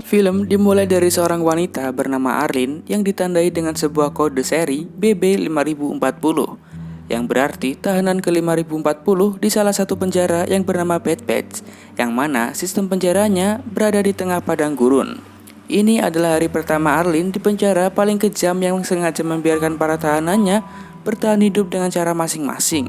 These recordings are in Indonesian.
Film dimulai dari seorang wanita bernama Arlene yang ditandai dengan sebuah kode seri BB5040 yang berarti tahanan ke-5040 di salah satu penjara yang bernama Bad Batch, yang mana sistem penjaranya berada di tengah padang gurun. Ini adalah hari pertama Arlene di penjara paling kejam yang sengaja membiarkan para tahanannya bertahan hidup dengan cara masing-masing.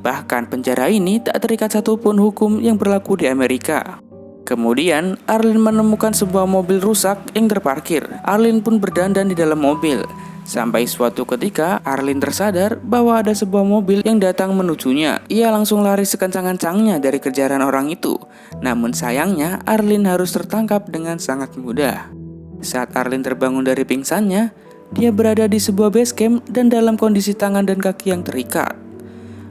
Bahkan penjara ini tak terikat satupun hukum yang berlaku di Amerika. Kemudian, Arlene menemukan sebuah mobil rusak yang terparkir. Arlene pun berdandan di dalam mobil. Sampai suatu ketika, Arlene tersadar bahwa ada sebuah mobil yang datang menujunya. Ia langsung lari sekencang-kencangnya dari kejaran orang itu. Namun sayangnya, Arlene harus tertangkap dengan sangat mudah. Saat Arlene terbangun dari pingsannya, dia berada di sebuah base camp dan dalam kondisi tangan dan kaki yang terikat.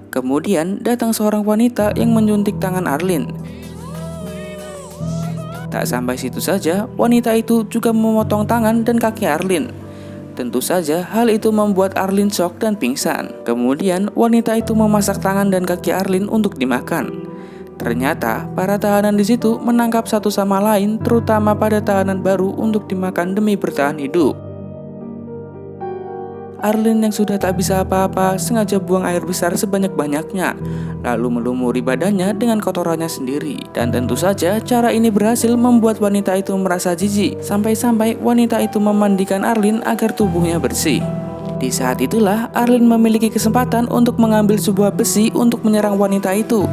Kemudian, datang seorang wanita yang menyuntik tangan Arlene. Tak sampai situ saja, wanita itu juga memotong tangan dan kaki Arlene. Tentu saja hal itu membuat Arlene shock dan pingsan. Kemudian wanita itu memasak tangan dan kaki Arlene untuk dimakan. Ternyata para tahanan di situ menangkap satu sama lain, terutama pada tahanan baru untuk dimakan demi bertahan hidup. Arlene yang sudah tak bisa apa-apa sengaja buang air besar sebanyak-banyaknya, lalu melumuri badannya dengan kotorannya sendiri. Dan tentu saja cara ini berhasil membuat wanita itu merasa jijik, sampai-sampai wanita itu memandikan Arlene agar tubuhnya bersih. Di saat itulah Arlene memiliki kesempatan untuk mengambil sebuah besi untuk menyerang wanita itu.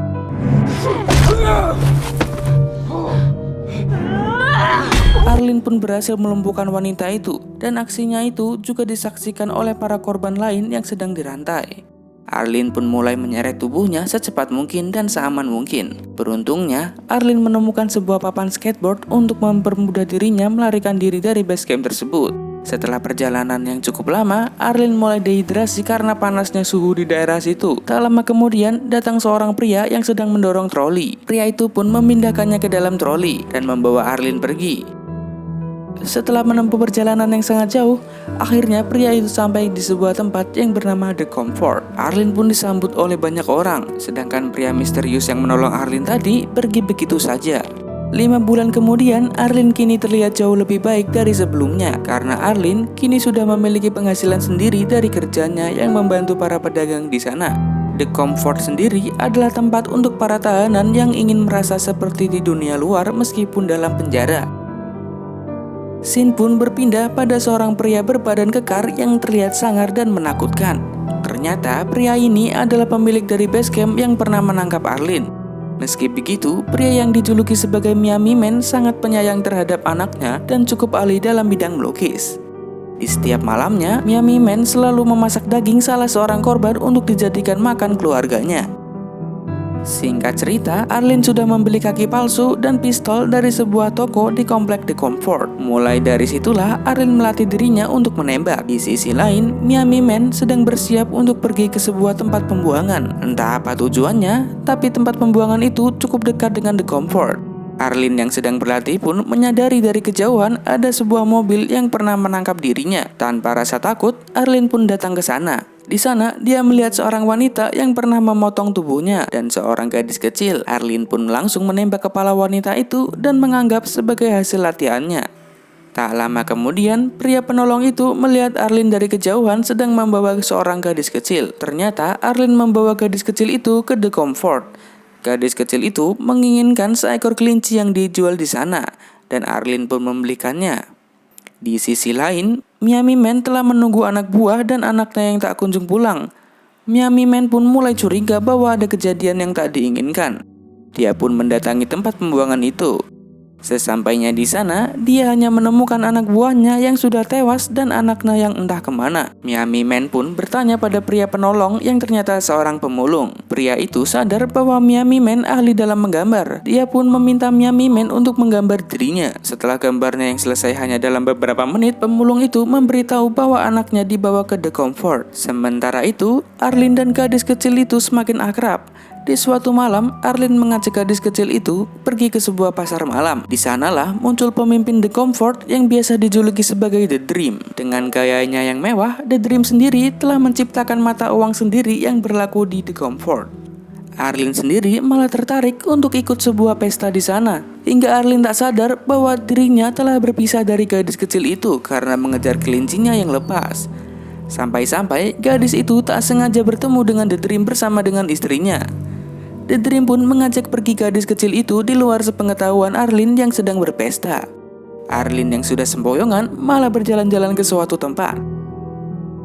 Arlene pun berhasil melumpuhkan wanita itu, dan aksinya itu juga disaksikan oleh para korban lain yang sedang dirantai. Arlene pun mulai menyeret tubuhnya secepat mungkin dan seaman mungkin. Beruntungnya, Arlene menemukan sebuah papan skateboard untuk mempermudah dirinya melarikan diri dari base camp tersebut. Setelah perjalanan yang cukup lama, Arlene mulai dehidrasi karena panasnya suhu di daerah situ. Tak lama kemudian, datang seorang pria yang sedang mendorong troli. Pria itu pun memindahkannya ke dalam troli dan membawa Arlene pergi. Setelah menempuh perjalanan yang sangat jauh, akhirnya pria itu sampai di sebuah tempat yang bernama The Comfort. Arlene pun disambut oleh banyak orang, sedangkan pria misterius yang menolong Arlene tadi pergi begitu saja. 5 bulan kemudian, Arlene kini terlihat jauh lebih baik dari sebelumnya, karena Arlene kini sudah memiliki penghasilan sendiri dari kerjanya yang membantu para pedagang di sana. The Comfort sendiri adalah tempat untuk para tahanan yang ingin merasa seperti di dunia luar meskipun dalam penjara. Scene pun berpindah pada seorang pria berbadan kekar yang terlihat sangar dan menakutkan. Ternyata pria ini adalah pemilik dari base camp yang pernah menangkap Arlene. Meski begitu, pria yang dijuluki sebagai Miami Man sangat penyayang terhadap anaknya dan cukup ahli dalam bidang melukis. Di setiap malamnya, Miami Man selalu memasak daging salah seorang korban untuk dijadikan makan keluarganya. Singkat cerita, Arlene sudah membeli kaki palsu dan pistol dari sebuah toko di komplek The Comfort. Mulai dari situlah Arlene melatih dirinya untuk menembak. Di sisi lain, Miami Man sedang bersiap untuk pergi ke sebuah tempat pembuangan. Entah apa tujuannya, tapi tempat pembuangan itu cukup dekat dengan The Comfort. Arlene yang sedang berlatih pun menyadari dari kejauhan ada sebuah mobil yang pernah menangkap dirinya. Tanpa rasa takut, Arlene pun datang ke sana. Di sana, dia melihat seorang wanita yang pernah memotong tubuhnya dan seorang gadis kecil. Arlene pun langsung menembak kepala wanita itu dan menganggap sebagai hasil latihannya. Tak lama kemudian, pria penolong itu melihat Arlene dari kejauhan sedang membawa seorang gadis kecil. Ternyata, Arlene membawa gadis kecil itu ke The Comfort. Gadis kecil itu menginginkan seekor kelinci yang dijual di sana, dan Arlene pun membelikannya. Di sisi lain, Miami Man telah menunggu anak buah dan anaknya yang tak kunjung pulang. Miami Man pun mulai curiga bahwa ada kejadian yang tak diinginkan. Dia pun mendatangi tempat pembuangan itu. Sesampainya di sana, dia hanya menemukan anak buahnya yang sudah tewas dan anaknya yang entah kemana. Miami Man pun bertanya pada pria penolong yang ternyata seorang pemulung. Pria itu sadar bahwa Miami Man ahli dalam menggambar. Dia pun meminta Miami Man untuk menggambar dirinya. Setelah gambarnya yang selesai hanya dalam beberapa menit, pemulung itu memberitahu bahwa anaknya dibawa ke The Comfort. Sementara itu, Arlene dan gadis kecil itu semakin akrab. Di suatu malam, Arlene mengajak gadis kecil itu pergi ke sebuah pasar malam. Di sanalah muncul pemimpin The Comfort yang biasa dijuluki sebagai The Dream. Dengan gayanya yang mewah, The Dream sendiri telah menciptakan mata uang sendiri yang berlaku di The Comfort. Arlin sendiri malah tertarik untuk ikut sebuah pesta di sana. Hingga Arlin tak sadar bahwa dirinya telah berpisah dari gadis kecil itu karena mengejar kelincinya yang lepas. Sampai-sampai gadis itu tak sengaja bertemu dengan The Dream bersama dengan istrinya. The Dream pun mengajak pergi gadis kecil itu di luar sepengetahuan Arlin yang sedang berpesta. Arlin yang sudah sempoyongan malah berjalan-jalan ke suatu tempat.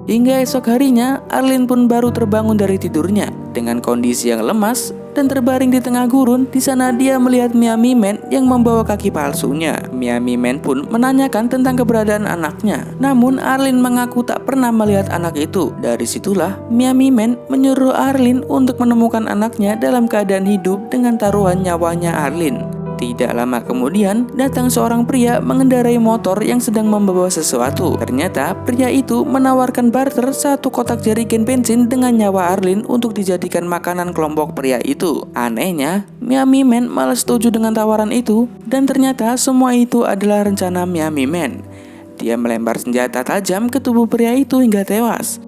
Hingga esok harinya, Arlin pun baru terbangun dari tidurnya dengan kondisi yang lemas dan terbaring di tengah gurun. Di sana dia melihat Miami Man yang membawa kaki palsunya. Miami Man pun menanyakan tentang keberadaan anaknya. Namun Arlin mengaku tak pernah melihat anak itu. Dari situlah Miami Man menyuruh Arlin untuk menemukan anaknya dalam keadaan hidup dengan taruhan nyawanya Arlin. Tidak lama kemudian, datang seorang pria mengendarai motor yang sedang membawa sesuatu. Ternyata, pria itu menawarkan barter satu kotak jerigen bensin dengan nyawa Arlin untuk dijadikan makanan kelompok pria itu. Anehnya, Miami Man malah setuju dengan tawaran itu, dan ternyata semua itu adalah rencana Miami Man. Dia melempar senjata tajam ke tubuh pria itu hingga tewas.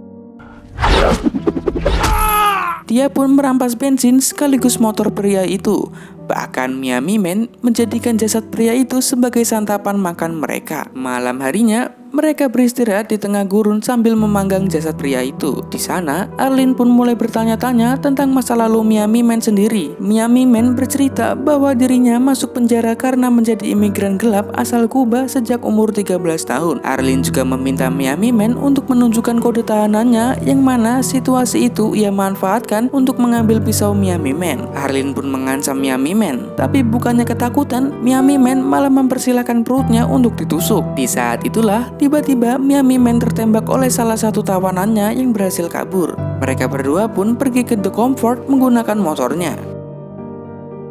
Dia pun merampas bensin sekaligus motor pria itu. Bahkan Miami Man menjadikan jasad pria itu sebagai santapan makan mereka. Malam harinya, mereka beristirahat di tengah gurun sambil memanggang jasad pria itu. Di sana, Arlin pun mulai bertanya-tanya tentang masa lalu Miami Man sendiri. Miami Man bercerita bahwa dirinya masuk penjara karena menjadi imigran gelap asal Kuba sejak umur 13 tahun. Arlin juga meminta Miami Man untuk menunjukkan kode tahanannya, yang mana situasi itu ia manfaatkan untuk mengambil pisau Miami Man. Arlin pun mengancam Miami Man, tapi bukannya ketakutan, Miami Man malah mempersilahkan perutnya untuk ditusuk. Di saat itulah tiba-tiba Miami Man tertembak oleh salah satu tawanannya yang berhasil kabur. Mereka berdua pun pergi ke The Comfort menggunakan motornya.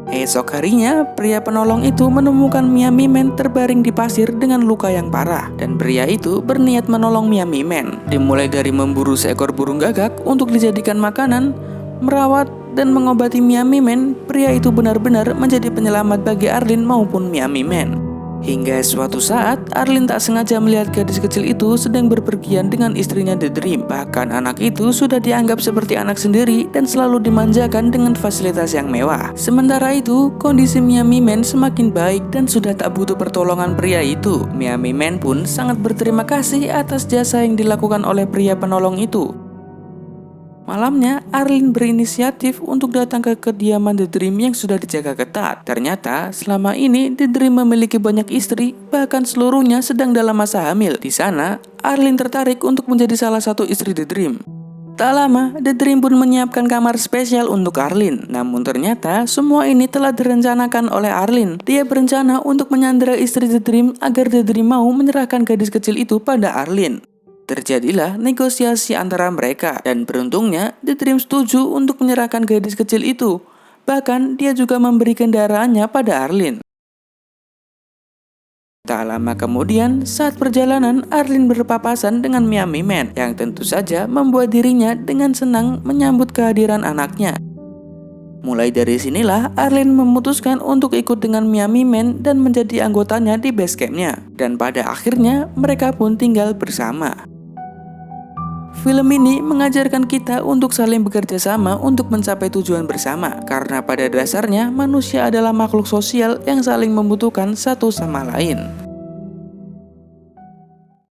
Esok harinya, pria penolong itu menemukan Miami Man terbaring di pasir dengan luka yang parah. Dan pria itu berniat menolong Miami Man. Dimulai dari memburu seekor burung gagak untuk dijadikan makanan, merawat, dan mengobati Miami Man. Pria itu benar-benar menjadi penyelamat bagi Arlin maupun Miami Man. Hingga suatu saat, Arlin tak sengaja melihat gadis kecil itu sedang berpergian dengan istrinya The Dream. Bahkan anak itu sudah dianggap seperti anak sendiri dan selalu dimanjakan dengan fasilitas yang mewah. Sementara itu, kondisi Miami Man semakin baik dan sudah tak butuh pertolongan pria itu. Miami Man pun sangat berterima kasih atas jasa yang dilakukan oleh pria penolong itu. Malamnya, Arlin berinisiatif untuk datang ke kediaman The Dream yang sudah dijaga ketat. Ternyata, selama ini The Dream memiliki banyak istri, bahkan seluruhnya sedang dalam masa hamil. Di sana, Arlin tertarik untuk menjadi salah satu istri The Dream. Tak lama, The Dream pun menyiapkan kamar spesial untuk Arlin. Namun ternyata, semua ini telah direncanakan oleh Arlin. Dia berencana untuk menyandera istri The Dream agar The Dream mau menyerahkan gadis kecil itu pada Arlin. Terjadilah negosiasi antara mereka, dan beruntungnya The Dream setuju untuk menyerahkan gadis kecil itu. Bahkan dia juga memberi kendaraannya pada Arlin. Tak lama kemudian, saat perjalanan, Arlin berpapasan dengan Miami Man yang tentu saja membuat dirinya dengan senang menyambut kehadiran anaknya. Mulai dari sinilah Arlin memutuskan untuk ikut dengan Miami Man dan menjadi anggotanya di base campnya. Dan pada akhirnya mereka pun tinggal bersama. Film ini mengajarkan kita untuk saling bekerja sama untuk mencapai tujuan bersama. Karena pada dasarnya manusia adalah makhluk sosial yang saling membutuhkan satu sama lain.